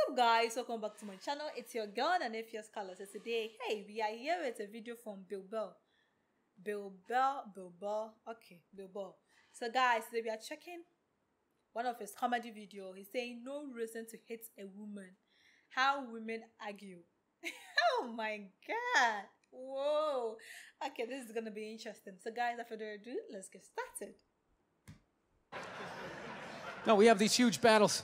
up guys, welcome back to my channel. It's your girl and if your scholar. So today, hey, we are here with a video from Bill Burr. Bill Burr. Okay, Bill Burr. So guys, today we are checking one of his comedy videos. He's saying no reason to hate a woman. How women argue. Oh my god. Whoa. Okay, this is gonna be interesting. So guys, without further ado, let's get started. No, we have these huge battles.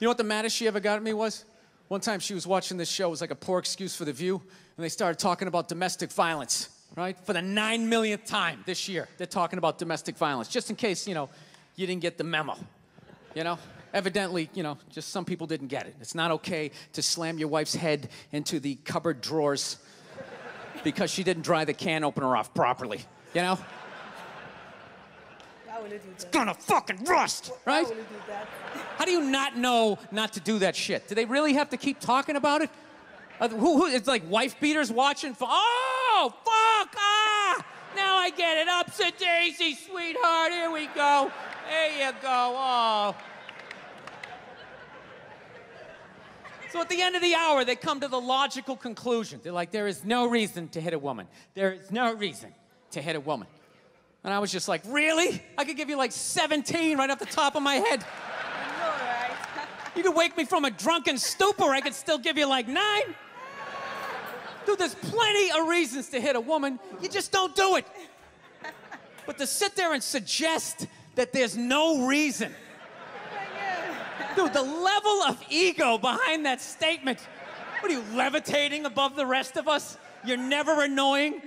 You know what the maddest she ever got at me was? One time she was watching this show. It was like a poor excuse for The View. And they started talking about domestic violence, right? For the 9 millionth time this year, they're talking about domestic violence. Just in case, you didn't get the memo. Evidently, just some people didn't get it. It's not okay to slam your wife's head into the cupboard drawers because she didn't dry the can opener off properly, Why would it do that? It's gonna fucking rust, right? Why would it do that? How do you not know not to do that shit? Do they really have to keep talking about it? It's like wife beaters watching for, oh, fuck, now I get it, upset daisy, sweetheart, here we go. There you go, oh. So at the end of the hour, they come to the logical conclusion. They're like, there is no reason to hit a woman. There is no reason to hit a woman. And I was just like, really? I could give you like 17 right off the top of my head. I know, right? You could wake me from a drunken stupor, I could still give you like 9. Dude, there's plenty of reasons to hit a woman. You just don't do it. But to sit there and suggest that there's no reason. Dude, the level of ego behind that statement. What are you, levitating above the rest of us? You're never annoying?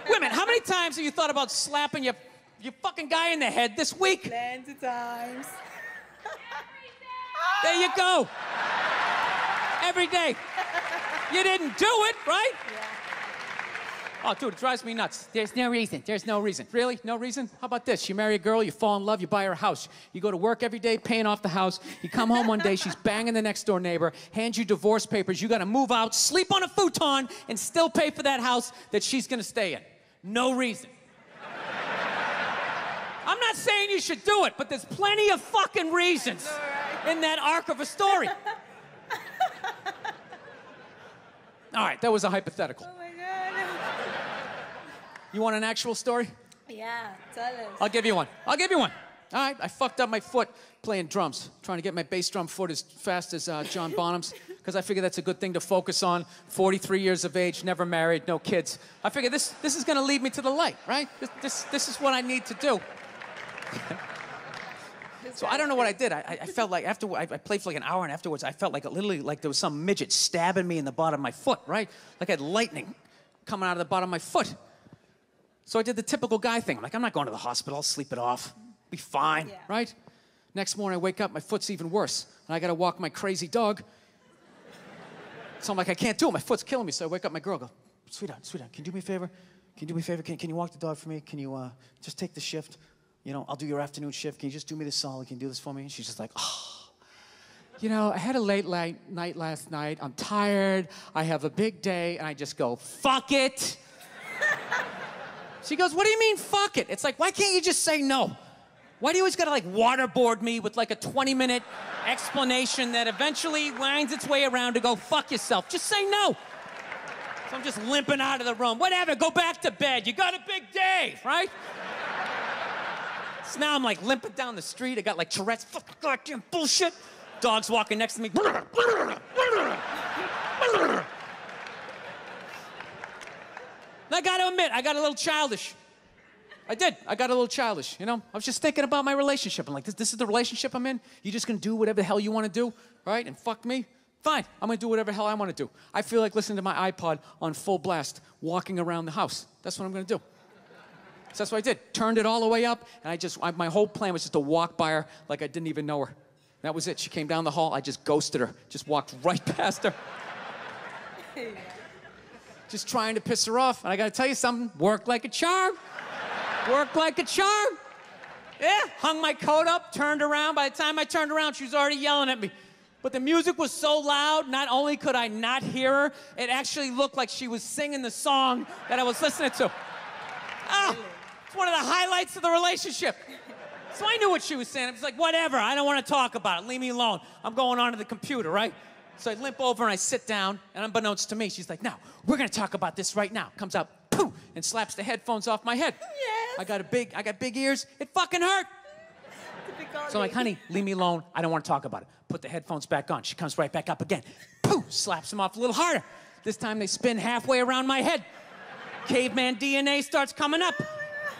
Women, how many times have you thought about slapping your fucking guy in the head this week? Plenty times. There you go. Every day. You didn't do it, right? Yeah. Oh, dude, it drives me nuts. There's no reason. There's no reason. Really? No reason? How about this? You marry a girl, you fall in love, you buy her a house. You go to work every day paying off the house. You come home one day, she's banging the next door neighbor, hands you divorce papers. You got to move out, sleep on a futon, and still pay for that house that she's going to stay in. No reason. I'm not saying you should do it, but there's plenty of fucking reasons in that arc of a story. All right, that was a hypothetical. Oh my god. You want an actual story? Yeah, tell us. I'll give you one. All right, I fucked up my foot playing drums, trying to get my bass drum foot as fast as John Bonham's, because I figure that's a good thing to focus on. 43 years of age, never married, no kids. I figure this is going to lead me to the light, right? This is what I need to do. So I don't know what I did. I felt like after I played for like an hour, and afterwards I felt like literally like there was some midget stabbing me in the bottom of my foot, right? Like I had lightning coming out of the bottom of my foot. So I did the typical guy thing. I'm like, I'm not going to the hospital. I'll sleep it off. Be fine, right? Next morning I wake up, my foot's even worse, and I got to walk my crazy dog. So I'm like, I can't do it. My foot's killing me. So I wake up my girl, go, sweetheart, can you do me a favor? Can you do me a favor? Can you walk the dog for me? Can you just take the shift? I'll do your afternoon shift. Can you just do me this solid? Can you do this for me? And she's just like, oh, I had a late night last night. I'm tired. I have a big day. And I just go, fuck it. She goes, what do you mean, fuck it? It's like, why can't you just say no? Why do you always gotta like waterboard me with like a 20-minute explanation that eventually winds its way around to go, fuck yourself? Just say no. So I'm just limping out of the room. Whatever, go back to bed. You got a big day, right? So now I'm like limping down the street. I got like Tourette's, fucking goddamn bullshit. Dog's walking next to me. And I gotta admit, I got a little childish. I did. I got a little childish, I was just thinking about my relationship. I'm like, this is the relationship I'm in? You just gonna do whatever the hell you wanna do, right? And fuck me? Fine, I'm gonna do whatever the hell I wanna do. I feel like listening to my iPod on full blast, walking around the house. That's what I'm gonna do. So that's what I did. Turned it all the way up, and my whole plan was just to walk by her like I didn't even know her. That was it. She came down the hall, I just ghosted her. Just walked right past her. Just trying to piss her off. And I gotta tell you something, worked like a charm. Worked like a charm. Yeah, hung my coat up, turned around. By the time I turned around, she was already yelling at me. But the music was so loud, not only could I not hear her, it actually looked like she was singing the song that I was listening to. It's one of the highlights of the relationship. So I knew what she was saying. I was like, whatever, I don't want to talk about it. Leave me alone. I'm going on to the computer, right? So I limp over and I sit down, and unbeknownst to me, she's like, now, we're going to talk about this right now. Comes out, poof, and slaps the headphones off my head. Yes. I got big ears. It fucking hurt. So I'm like, honey, leave me alone. I don't want to talk about it. Put the headphones back on. She comes right back up again. Poof, slaps them off a little harder. This time they spin halfway around my head. Caveman DNA starts coming up.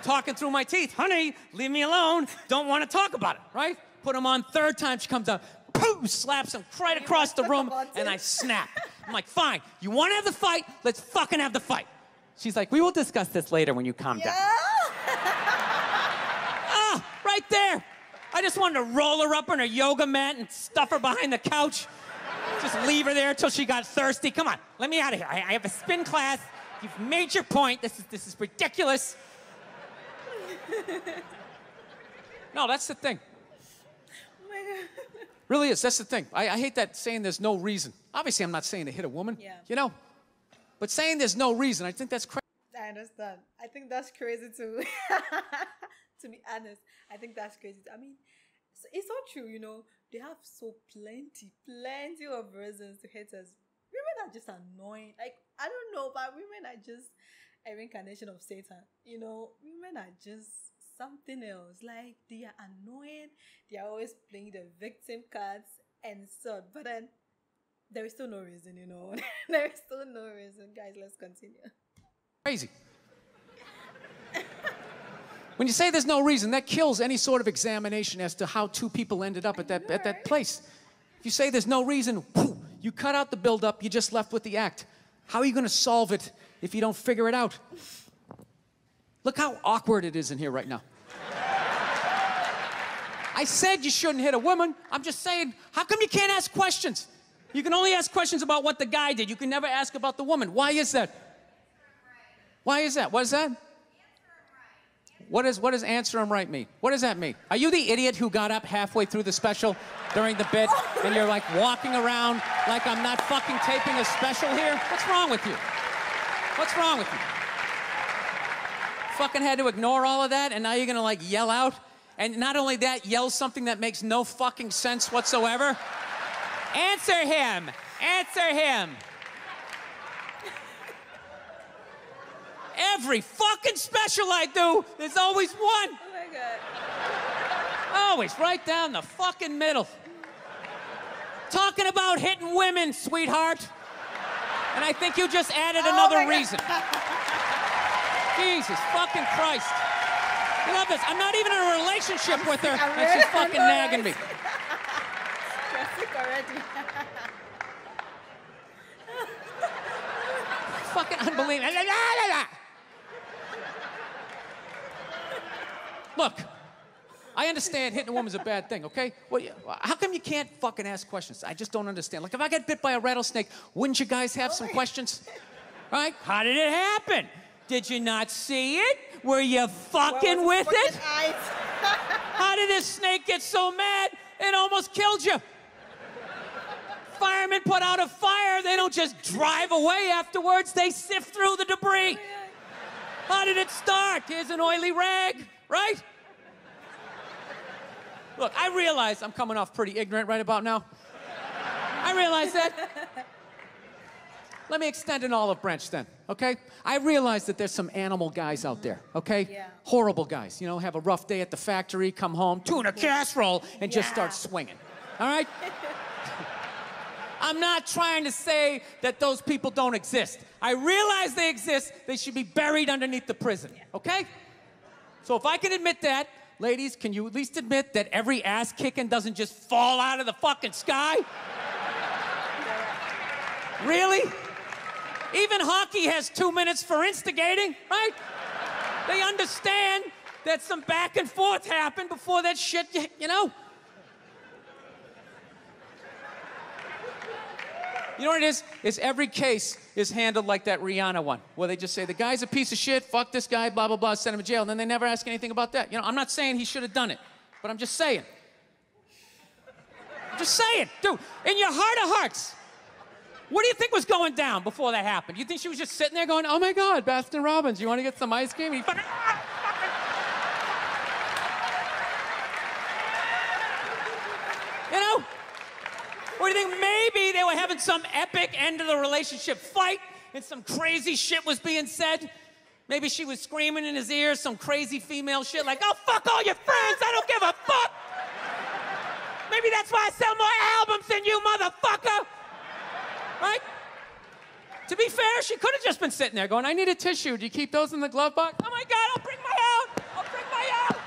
Talking through my teeth. Honey, leave me alone. Don't want to talk about it, right? Put them on. Third time she comes up. Poof, slaps him right across the room, and I snap. I'm like, fine, you want to have the fight? Let's fucking have the fight. She's like, we will discuss this later when you calm down. Ah, right there. I just wanted to roll her up on her yoga mat and stuff her behind the couch. Just leave her there until she got thirsty. Come on, let me out of here. I have a spin class. You've made your point. This is ridiculous. No, that's the thing. Oh my God. Really is. That's the thing. I hate that saying there's no reason. Obviously, I'm not saying to hit a woman. Yeah. You know? But saying there's no reason, I think that's crazy. I understand. I think that's crazy too. To be honest, I think that's crazy. I mean, it's so true, you know. They have so plenty of reasons to hate us. Women are just annoying. Like, I don't know, but women are just a reincarnation of Satan. You know, women are just something else. Like, they are annoying. They are always playing the victim cards and so. But then there is still no reason, you know. There is still no reason. Guys, let's continue. Crazy. When you say there's no reason, that kills any sort of examination as to how two people ended up at that place. If you say there's no reason, whoo, you cut out the build-up, you're just left with the act. How are you going to solve it if you don't figure it out? Look how awkward it is in here right now. I said you shouldn't hit a woman. I'm just saying, how come you can't ask questions? You can only ask questions about what the guy did. You can never ask about the woman. Why is that? Why is that? What is that? What does answer him right mean? What does that mean? Are you the idiot who got up halfway through the special during the bit and you're like walking around like I'm not fucking taping a special here? What's wrong with you? What's wrong with you? Fucking had to ignore all of that and now you're gonna like yell out? And not only that, yell something that makes no fucking sense whatsoever? Answer him! Answer him! Every fucking special I do, there's always one. Oh my God. Always right down the fucking middle. Talking about hitting women, sweetheart. And I think you just added another reason. Jesus fucking Christ. I love this. I'm not even in a relationship with her, and she's fucking nagging me. You're sick already. Fucking unbelievable. Look, I understand hitting a woman's a bad thing, okay? Well, how come you can't fucking ask questions? I just don't understand. Like, if I get bit by a rattlesnake, wouldn't you guys have some questions? Right? How did it happen? Did you not see it? Were you fucking with it? How did this snake get so mad it almost killed you? Firemen put out a fire. They don't just drive away afterwards. They sift through the debris. How did it start? Here's an oily rag, right? Look, I realize I'm coming off pretty ignorant right about now. I realize that. Let me extend an olive branch then, okay? I realize that there's some animal guys out there, okay? Yeah. Horrible guys, you know, have a rough day at the factory, come home, tuna casserole, and just start swinging, all right? I'm not trying to say that those people don't exist. I realize they exist. They should be buried underneath the prison, okay? So if I can admit that, ladies, can you at least admit that every ass kicking doesn't just fall out of the fucking sky? Really? Even hockey has 2 minutes for instigating, right? They understand that some back and forth happened before that shit, you know? You know what it is? Is every case is handled like that Rihanna one, where they just say, the guy's a piece of shit, fuck this guy, blah, blah, blah, send him to jail, and then they never ask anything about that. You know, I'm not saying he should have done it, but I'm just saying. I'm just saying, dude, in your heart of hearts, what do you think was going down before that happened? You think she was just sitting there going, oh my God, Baskin Robbins, you want to get some ice cream? everything. Maybe they were having some epic end of the relationship fight and some crazy shit was being said. Maybe she was screaming in his ear some crazy female shit like, oh, fuck all your friends, I don't give a fuck. Maybe that's why I sell more albums than you, motherfucker. Right? To be fair, she could have just been sitting there going, I need a tissue. Do you keep those in the glove box? Oh my God, I'll bring my out. I'll bring my out.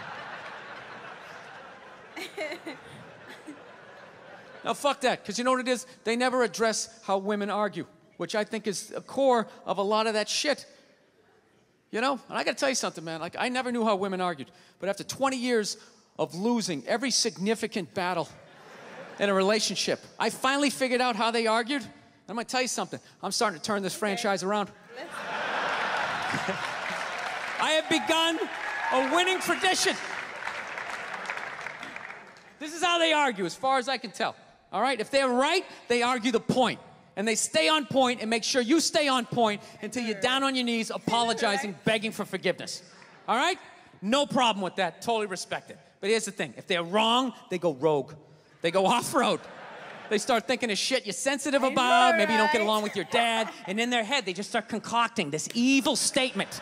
Now, fuck that, because you know what it is? They never address how women argue, which I think is a core of a lot of that shit. You know? And I gotta tell you something, man. Like, I never knew how women argued, but after 20 years of losing every significant battle in a relationship, I finally figured out how they argued. I'm gonna tell you something. I'm starting to turn this franchise around. I have begun a winning tradition. This is how they argue, as far as I can tell. All right? If they're right, they argue the point. And they stay on point and make sure you stay on point until you're down on your knees, apologizing, begging for forgiveness. All right? No problem with that. Totally respect it. But here's the thing. If they're wrong, they go rogue. They go off-road. They start thinking of shit you're sensitive about. Maybe you don't get along with your dad. And in their head, they just start concocting this evil statement.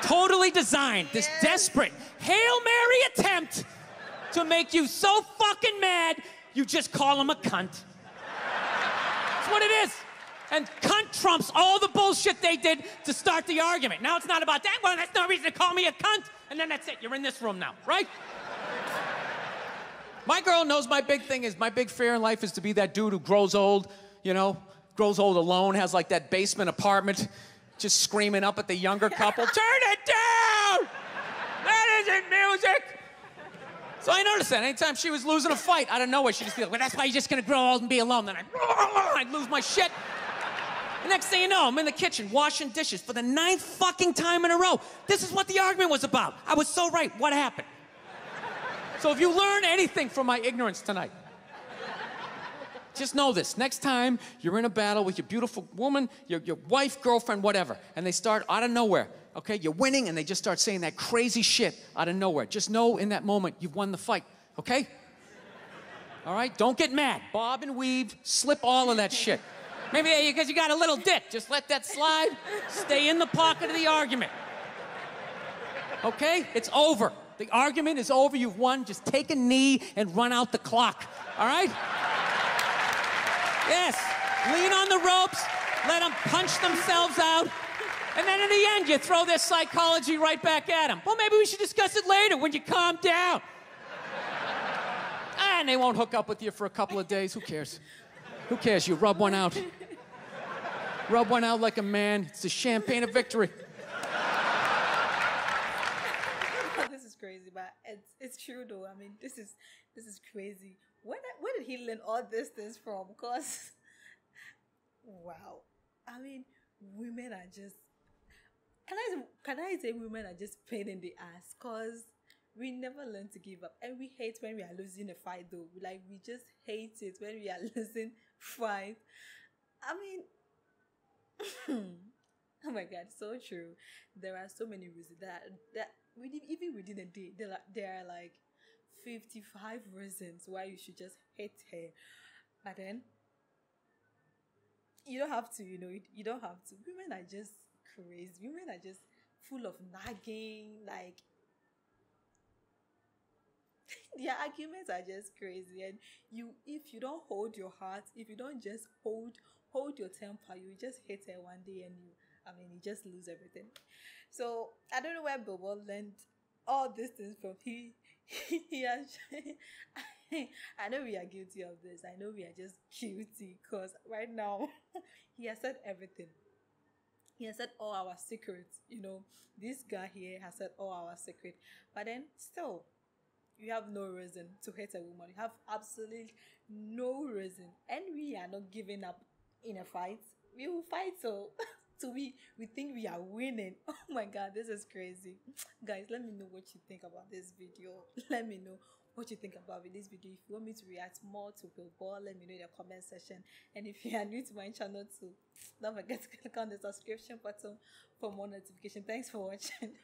Totally designed, this desperate Hail Mary attempt to make you so fucking mad, you just call them a cunt. That's what it is. And cunt trumps all the bullshit they did to start the argument. Now it's not about that. Well, that's no reason to call me a cunt. And then that's it. You're in this room now, right? My girl knows my big thing is, my big fear in life is to be that dude who grows old, you know, grows old alone, has like that basement apartment, just screaming up at the younger couple, turn it down! That isn't music! So I noticed that anytime she was losing a fight, out of nowhere, she'd just be like, well, that's why you're just gonna grow old and be alone. Then I'd lose my shit. The next thing you know, I'm in the kitchen washing dishes for the 9th fucking time in a row. This is what the argument was about. I was so right. What happened? So if you learn anything from my ignorance tonight, just know this. Next time you're in a battle with your beautiful woman, your wife, girlfriend, whatever, and they start out of nowhere, okay? You're winning, and they just start saying that crazy shit out of nowhere. Just know in that moment you've won the fight, okay? All right? Don't get mad. Bob and weave, slip all of that shit. Maybe because you got a little dick. Just let that slide. Stay in the pocket of the argument. Okay? It's over. The argument is over. You've won. Just take a knee and run out the clock. All right? Yes. Lean on the ropes. Let them punch themselves out. And then in the end, you throw their psychology right back at them. Well, maybe we should discuss it later when you calm down. And they won't hook up with you for a couple of days. Who cares? Who cares? You rub one out. Rub one out like a man. It's the champagne of victory. This is crazy, but it's true though. I mean, this is crazy. Where did he learn all these things from? Because, wow. I mean, women are just. Can I say women are just pain in the ass? Because we never learn to give up, and we hate when we are losing a fight though. Like, we just hate it when we are losing fight. I mean, oh my God, so true. There are so many reasons that even within a day, there are like 55 reasons why you should just hate her. But then you don't have to, you know. You don't have to. Women are just crazy. Women are just full of nagging, like. Their arguments are just crazy, and if you don't hold your heart, if you don't just hold your temper, you just hate her one day, and you just lose everything. So I don't know where Bill Burr learned all these things from. He I know we are guilty of this. I know we are just guilty because right now he has said everything. He has said all our secrets. You know, this guy here has said all our secrets, but then still. You have no reason to hate a woman. You have absolutely no reason. And we are not giving up in a fight. We will fight so we think we are winning. Oh my God, this is crazy. Guys, let me know what you think about this video. Let me know what you think about this video. If you want me to react more to Bill Burr, let me know in the comment section. And if you are new to my channel too, don't forget to click on the subscription button for more notification. Thanks for watching.